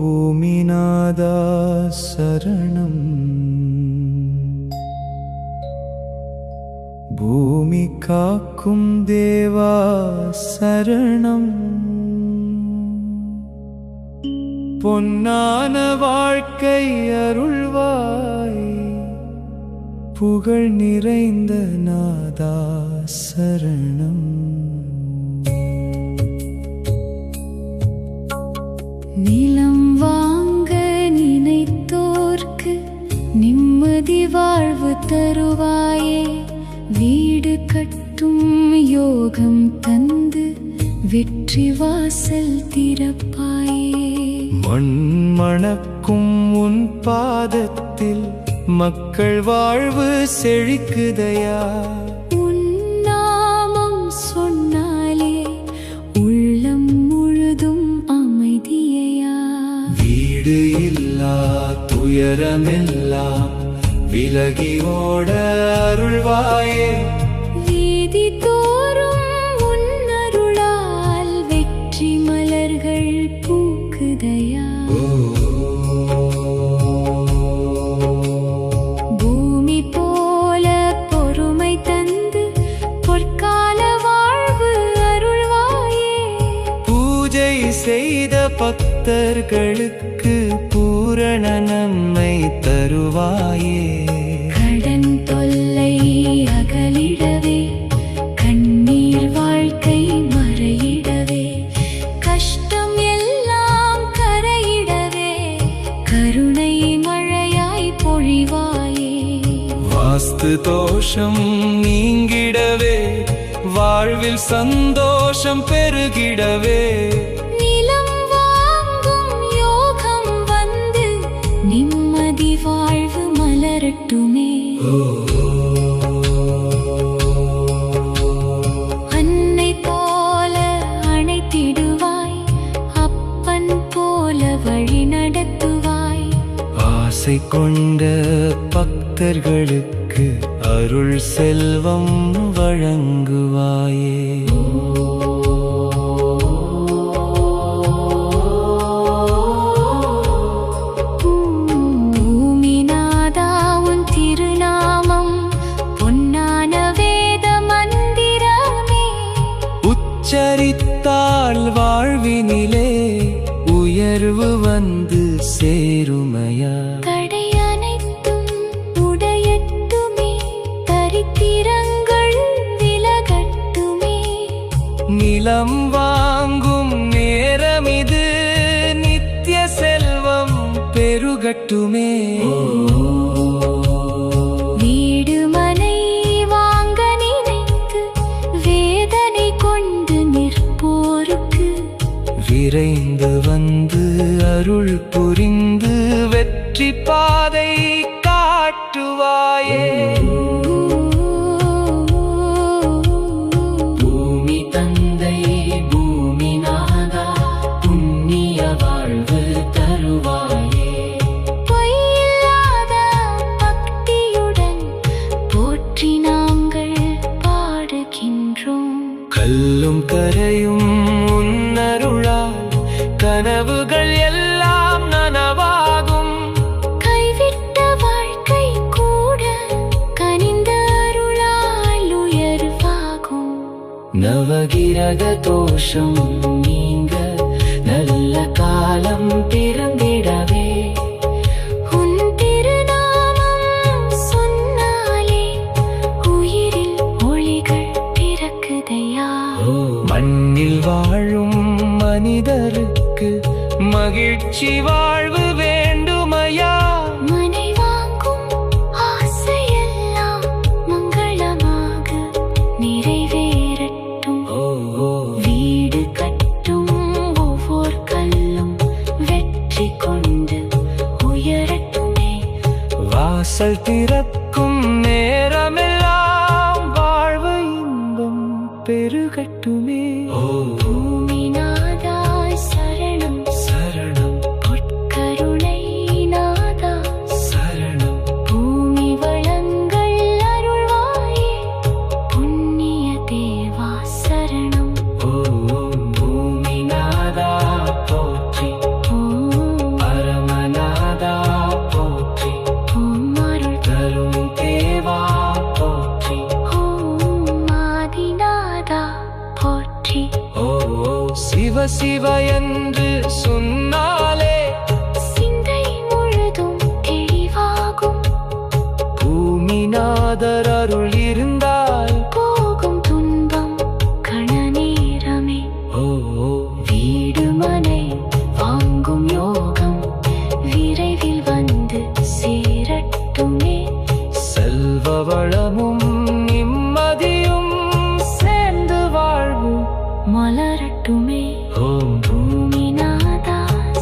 பூமிநாதா சரணம். பூமி காக்கும் தேவா சரணம். பொன்னான வாழ்க்கை அருள்வாய், புகழ் நிறைந்த நாதா சரணம். நிலம் வாங்க நினைத்தோர்க்கு நிம்மதி வாழ்வு தருவாயே. வீடு கட்டும் யோகம் தந்து வெற்றி வாசல் திறப்பாயே. மண் மணக்கும் உன் பாதத்தில் மக்கள் வாழ்வு செழிக்குதையா. உன் நாமம் சொன்னாலே உள்ளம் முழுதும் அமைதியா. வீடு இல்லா துயரமெல்லாம் விலகி ஓட அருள்வாயே. வீதி தோறும் உன் அருளால் வெற்றி மலர்கள் பூக்குதையா. பூமி போல பொறுமை தந்து பொற்கால வாழ்வு அருள்வாயே. பூஜை செய்த பக்தர்களுக்கு பூரண நன்மை தருவாயே. கடன் தொல்லை அகலிடவே, கண்ணீர் வாழ்க்கை மறையிடவே, கஷ்டம் எல்லாம் கரையிடவே, கருணை மழையாய் பொழிவாயே. வாஸ்து தோஷம் நீங்கிடவே, வாழ்வில் சந்தோஷம் பெருகிடவே. நிலம் வாங்கும் யோகம் வந்து நிம்மதி வாழ்வு மலரட்டுமே. அன்னை போல அணைத்திடுவாய், அப்பன் போல வழி நடத்துவாய். ஆசை கொண்ட பக்தர்களுக்கு அருள் செல்வம் வழங்குவாயே. பூமிநாதா உன் திருநாமம் பொன்னான வேத மந்திரமே. உச்சரித்தால் வாழ்வினிலே உயர்வு வந்து சேருமையா. தடை அனைத்தும் உடையட்டுமே, தரித்திரங்கள் விலகட்டுமே. நிலம் வாங்கும் நேரமிது, நித்திய செல்வம் பெருகட்டுமே. வீடு மனை வாங்க நினைத்து வேதனை கொண்டு நிற்போருக்கு விரைந்து வந்து அருள் புரிந்து வெற்றி பாதை காட்டுவாயே. பூமி தந்தை பூமிநாதா புண்ணிய வாழ்வு தருவாயே. பொய்யில்லாத பக்தியுடன் போற்றி நாங்கள் பாடுகின்றோம். கல்லும் கரையும் உன்னருளால் கனவுகள் எல்லாம் நனவாகும். கைவிட்ட வாழ்க்கை கூட கனிந்த அருளால் உயர்வாகும். நவகிரக தோஷம் நீங்க நல்ல காலம் பிறந்திடவே. உன் திருநாமம் சொன்னாலே உயிரில் ஒளிகள் பிறக்குதையா. மண்ணில் வாழும் மனிதருக்கு மகிழ்ச்சி வாழ்வு வேண்டுமையா. மனை வாங்கும் ஆசையெல்லாம் மங்களமாக நிறைவேறட்டும். வீடு கட்டும் ஒவ்வொரு கல்லும் வெற்றி கொண்டு உயரட்டுமே. வாசல் திறக்கும் நேரமெல்லாம் வாழ்வு இன்பம் பெருகட்டுமே. பூமிநாதா சரணம். சரணம். சிவயென்று சொன்னாலே சிந்தை முழுதும் தெளிவாகும். பூமிநாதர் அருள் இருந்தால் போகும் துன்பம் கண நேரமே. ஓ வீடு மனை வாங்கும் யோகம் விரைவில் வந்து சேரட்டுமே. செல்வ வளமும் நிம்மதியும் சேர்ந்து வாழ்வு மலரட்டுமே. ஓம் பூமிநாதா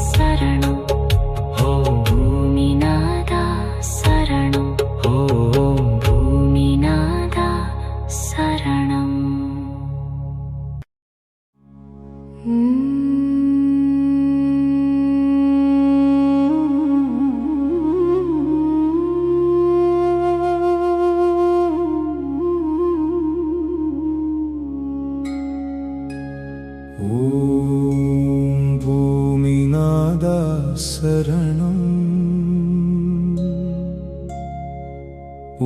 சரணம். ஓம் பூமிநாதா சரணம். ஓம் பூமிநாதா சரணம். ஓம் பூமிநாதா சரணம்.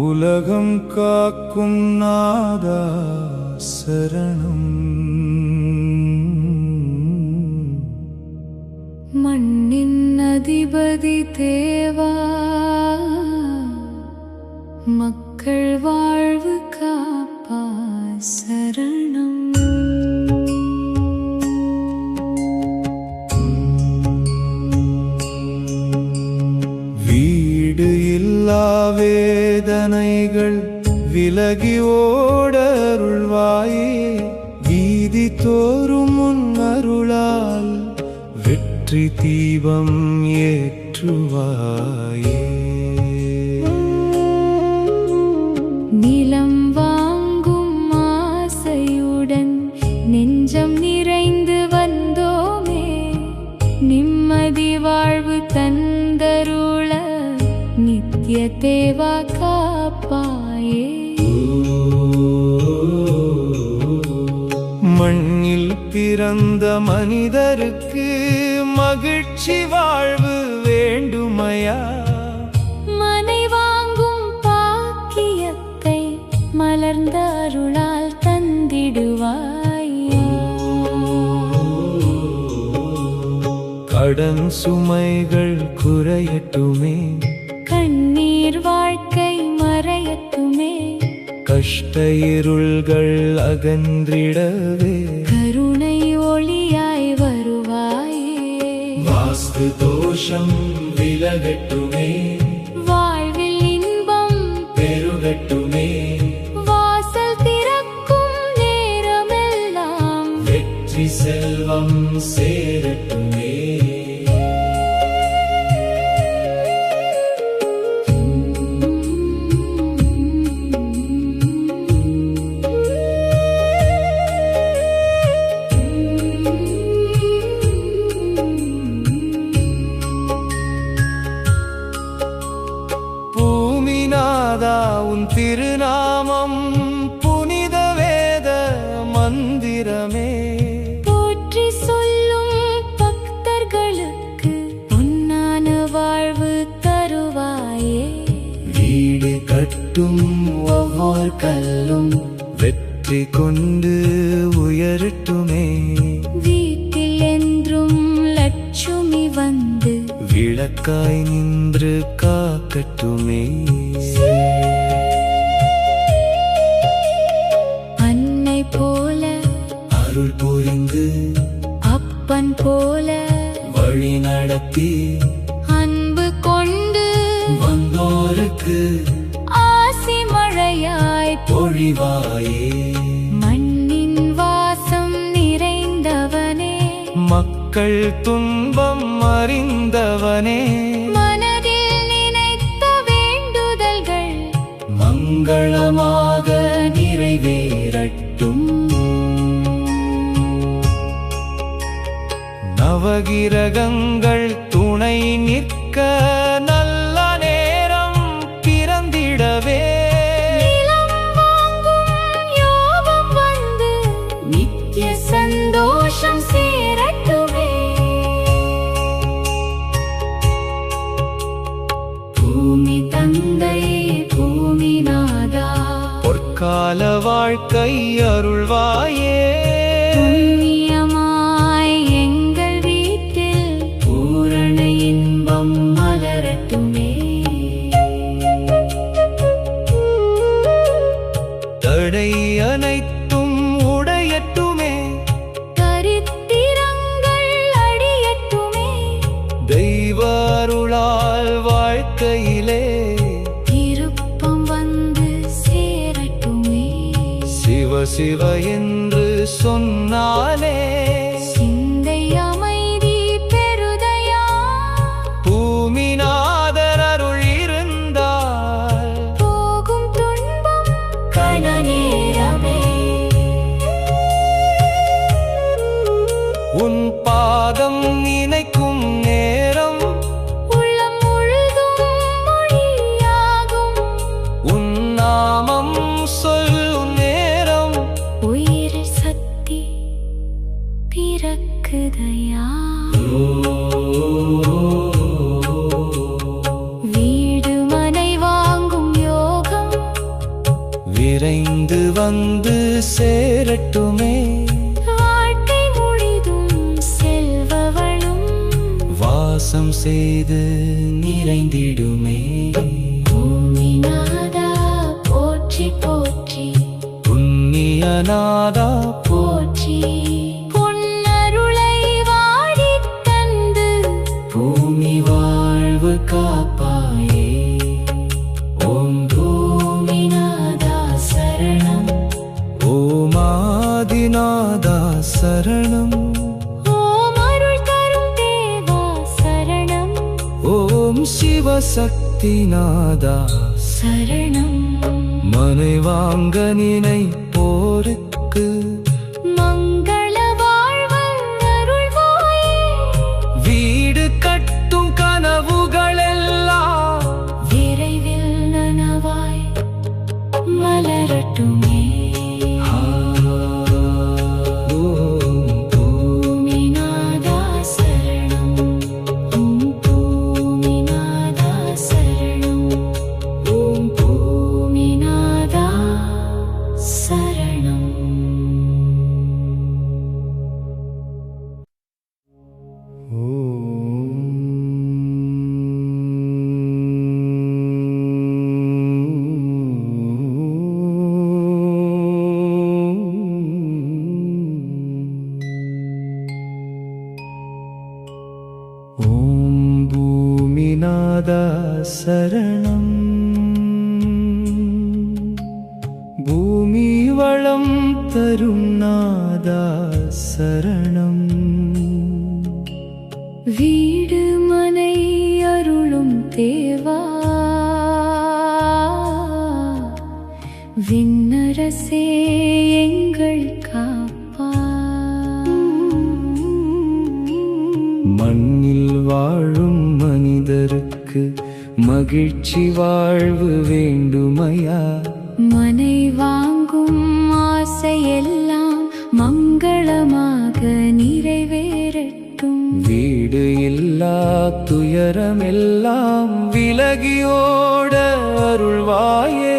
உலகம் காக்கும் நாதா சரணம். மண்ணின் அதிபதி தேவா, மக்கள் வாழ்வு காப்பா சரணம். வீடு இல்லா வேதனைகள் விலகி ஓடருள்வாயே. வீதி தோறும் உன் அருளால் வெற்றி தீபம் ஏற்றுவாயே. நிலம் வாங்கும் ஆசையுடன் நெஞ்சம் நிறைந்து வந்தோமே. நிம்மதி வாழ்வு தந்தருள நித்திய தேவா காப்பாயே. மண்ணில் பிறந்த மனிதருக்கு மகிழ்ச்சி வாழ்வு வேண்டுமையா. மனை வாங்கும் பாக்கியத்தை மலர்ந்த அருளால் தந்திடுவாய். கடன் சுமைகள் குறையட்டுமே. கண்ணீர் வாழ்க்கை மறையட்டுமே. கஷ்ட இருள்கள் அகன்றிடவே கருணை ஒளியாய் வருவாயே. வாஸ்து தோஷம் விலகட்டுமே. வாழ்வில் இன்பம் பெருகட்டுமே. வாசல் திறக்கும் நேரமெல்லாம் வெற்றி செல்வம் சேரட்டுமே. பூமிநாதா உன் திருநாமம் புனித வேத மந்திரமே. போற்றி சொல்லும் பக்தர்களுக்கு பொன்னான வாழ்வு தருவாயே. வீடு கட்டும் ஒவ்வொரு கல்லும் வெற்றி கொண்டு உயரட்டுமே. வீட்டில் என்றும் லட்சுமி வந்து விளக்காய் நின்று காக்கட்டுமே. அன்னை போல அருள் புரிந்து அப்பன் போல வழி நடத்தி அன்பு கொண்டு வந்தோருக்கு ஆசி மழையாய் பொழிவாயே. மண்ணின் வாசம் நிறைந்தவனே. மக்கள் துன்பம் அறிந்தவனே. மனதில் நினைத்த வேண்டுதல்கள் மங்களமாக நிறைவேறட்டும். நவகிரகங்கள் துணை நிற்க நல்ல நேரம் பிறந்திடவே. நிலம் வாங்கும் யோகம் வந்து நித்திய சந்தோஷம் சேரட்டுமே. பூமி தந்தை பூமிநாதா, பொற்கால வாழ்க்கை அருள்வாயே. புண்ணியமாய் வாழ்க்கையிலே திருப்பம் வந்து சேரட்டுமே. சிவ சிவ என்று சொன்னாலே சிந்தை அமைதி பெருதையா. பூமிநாதர் அருள் இருந்தால் போகும் துன்பம் கன நேரமே. உன் பாதம் நினைக்கும் நேரம் உள்ளம் முழுதும் மொழியாகும். உன் நாமம் சொல்லும் நேரம் உயிரில் சக்தி பிறக்குதையா. வீடு மனை வாங்கும் யோகம் விரைந்து வந்து சேரட்டுமே. வாழ்க்கை முழுதும் செல்வவளும் வாசம் செய்து நிறைந்திடுமே. பூமிநாதா போற்றி போற்றி புண்ணியநாதா போற்றி. பொன்னருளை வாடித் தந்து பூமி வாழ்வு காப்பாயே. ஓம் பூமிநாதா சரணம். ஓம் ஆதிநாதா சரணம். ஓம் அருள் தரும் தேவா சரணம். ஓம் சிவசக்திநாதா சரணம். மனை வாங்க நினைப்போருக்கு மங்கள வாழ்வன் அருள்வாயே. வீடு கட்டும் கனவுகளெல்லாம் விரைவில் நனவாய் மலரட்டுமே. பூமிநாதா சரணம். ஓம் பூமிநாதா சரணம். ஓம் பூமிநாதா சரணம். ஓம் பூமிநாதா சரணம். பூமி வளம் தரும் நாதா சரணம். வீடு மனை அருளும் தேவா. விண்ணரசே எங்கள் காப்பா. மண்ணில் வாழும் மனிதருக்கு மகிழ்ச்சி வாழ்வு வேண்டுமையா. மனை வாங்கும் ஆசையெல்லாம் மங்களமாக நிறைவேறட்டும். வீடு இல்லா துயரமெல்லாம் விலகியோட அருள்வாயே.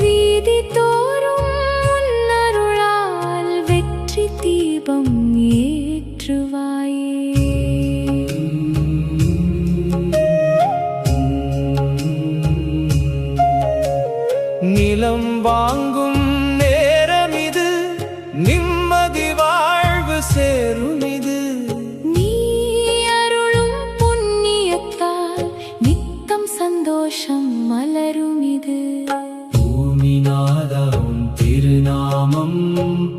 வீதி தோறும் உன்னருளால் வெற்றி தீபம் ஏற்றுவாயே. நிலம் வாங்கும் நேரம் இது, நிம்மதி வாழ்வு சேரும் இது. நீ அருளும் புண்ணியத்தால் நித்தம் சந்தோஷம் மலரும் இது. பூமிநாதா உன் திருநாமம்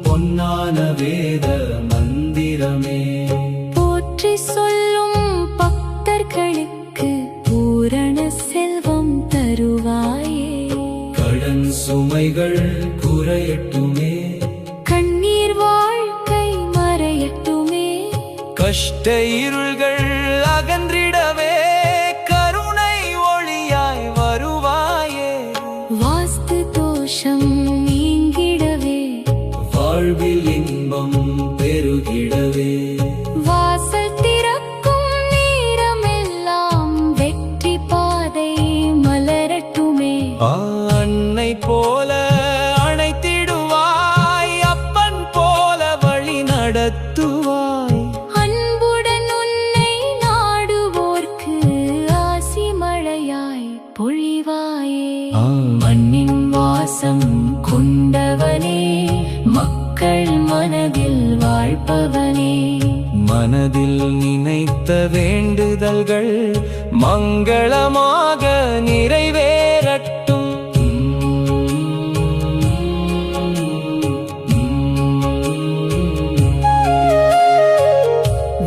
பொன்னான வேத மந்திரமே. போற்றி சொல்லும் பக்தர்களுக்கு பூரண செல்வம் தருவாயே. கடன் சுமைகள் குறையட்டுமே. கண்ணீர் வாழ்க்கை மறையட்டுமே. கஷ்ட இருள்கள் அகன்றிடவே கருணை ஒளியாய் வருவாயே. வாஸ்து தோஷம் நீங்கிடவே வாழ்வில் இன்பம் பெருகிடவே. வாசல் திறக்கும் நேரமெல்லாம் வெற்றி பாதை மலரட்டுமே. அன்னை போல அணைத்திடுவாய், அப்பன் போல வழி நடத்துவாய். அன்புடன் உன்னை நாடுவோர்க்கு நினைத்த வேண்டுதல்கள் மங்களமாக நிறைவேறட்டும்.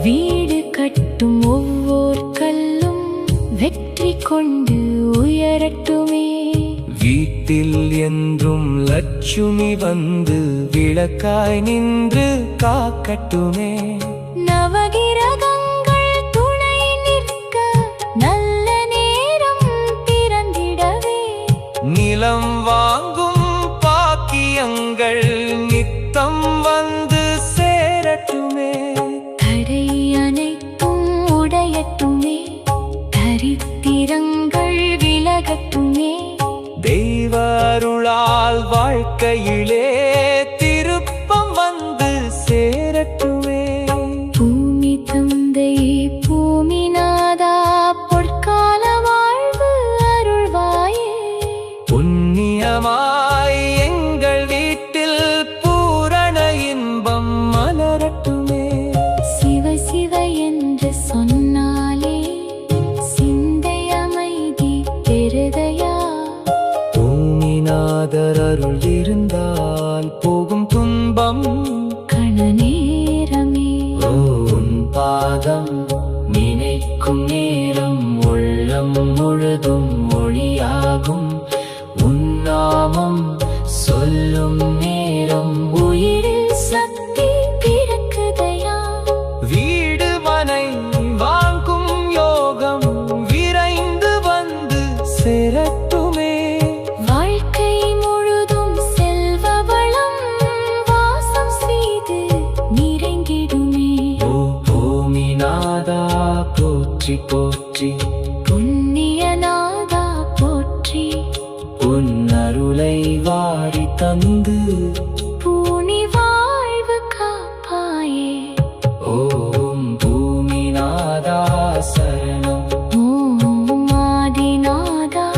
வீடு கட்டும் ஒவ்வொரு கல்லும் வெற்றி கொண்டு உயரட்டுமே. வீட்டில் என்றும் லட்சுமி வந்து விளக்காய் நின்று காக்கட்டுமே. நவகிரகங்கள் துணை நிற்க நல்ல நேரம் பிறந்திடவே. நிலம் வாங்கும் பாக்கியங்கள் நித்தம் வந்து சேரட்டுமே. தடை அனைத்தும் உடையட்டுமே. தரித்திரங்கள் விலகட்டுமே. தெய்வ அருளால் வாழ்க்கையிலே திருப்பம் வந்து சேரட்டுமே. பூமி தந்தை பூமிநாதா பொற்கால வாழ்வு அருள்வாயே. புண்ணியமாய் எங்கள் வீட்டில் பூரண இன்பம் மலரட்டுமே. சிவ சிவ என்று சொன்னாலே சிந்தை அமைதி பெருதையா. பூமிநாதர் அருள் இருந்தால் போகும் துன்பம் கண நேரமே. உன் பாதம் நினைக்கும் நேரம் உள்ளம் முழுதும் மொழியாகும். உன் நாமம் சொல்லும் நேரம் உயிரில் சக்தி பிறக்குதையா. வீடு மனை வாங்கும் யோகம் விரைந்து வந்து சேரட்டுமே. வாழ்க்கை முழுதும் செல்வ வளம் வாசம் செய்து நிறைந்திடுமே. ஓ பூமிநாதா போற்றி போற்றி, புண்ணியநாதா போற்றி. உன் அருளை வாரி தந்து பூனி வாழ்வு காப்பாயே. ஓம் பூமிநாதா சரணம், ஓம் ஆதிநாதா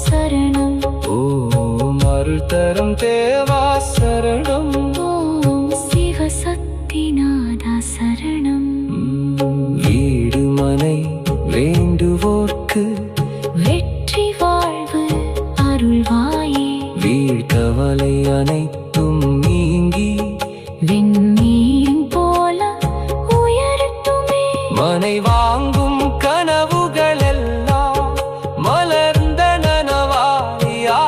சரணம். ஓம் அருள் தரும் தேவா சரணம். ஓம் சிவசக்திநாதா சரணம். வீடு மனை வேண்டுவோர்க்கு வெற்றி வாழ்வு அருள்வாயே. வீழ்கவலை அனைத்தும் நீங்கி விண்மீன் போல உயரட்டுமே. மனை வாங்கும் கனவுகள் எல்லாம் மலர்ந்த நனவாகட்டுமே.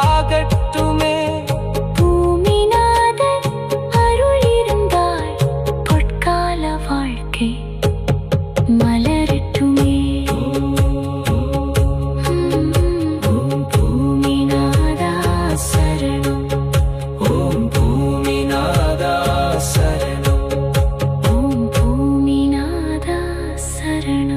பூமிநாதர் அருள் இருந்தால் பொற்கால வாழ்க்கை மலரட்டுமே. ஓம் பூமிநாதா சரணம், ஓம் பூமிநாதா சரணம். ஓம் பூமிநாதா சரணம்.